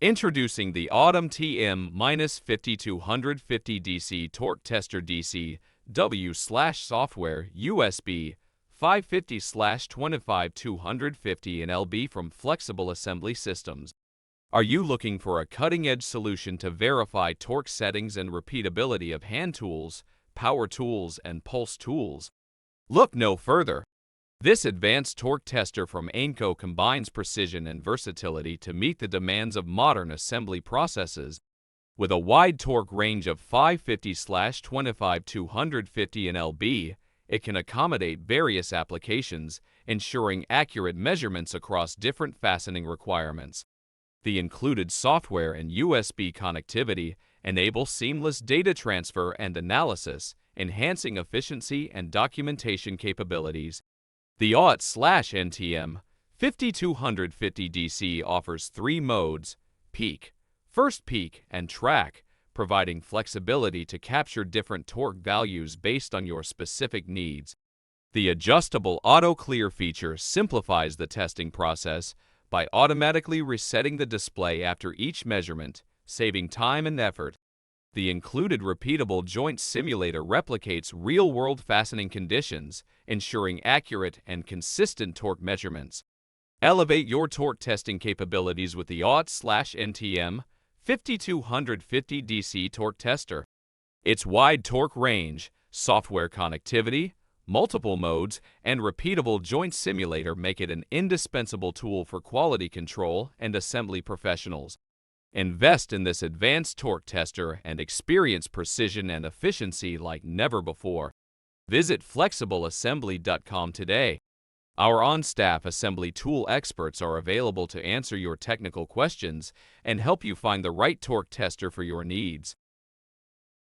Introducing the MTM-50-250 DC Torque Tester DC W/software USB 550/25-250 and LB from Flexible Assembly Systems. Are you looking for a cutting-edge solution to verify torque settings and repeatability of hand tools, power tools, and pulse tools? Look no further. This advanced torque tester from AIMCO combines precision and versatility to meet the demands of modern assembly processes. With a wide torque range of 550/25-250 and LB, it can accommodate various applications, ensuring accurate measurements across different fastening requirements. The included software and USB connectivity enable seamless data transfer and analysis, enhancing efficiency and documentation capabilities. The AUET/MTM-50-250 DC offers 3 modes: peak, first peak, and track, providing flexibility to capture different torque values based on your specific needs. The adjustable auto clear feature simplifies the testing process by automatically resetting the display after each measurement, saving time and effort. The included repeatable joint simulator replicates real-world fastening conditions, ensuring accurate and consistent torque measurements. Elevate your torque testing capabilities with the AUET/MTM-50-250 DC Torque Tester. Its wide torque range, software connectivity, multiple modes, and repeatable joint simulator make it an indispensable tool for quality control and assembly professionals. Invest in this advanced torque tester and experience precision and efficiency like never before. Visit flexibleassembly.com today. Our on-staff assembly tool experts are available to answer your technical questions and help you find the right torque tester for your needs.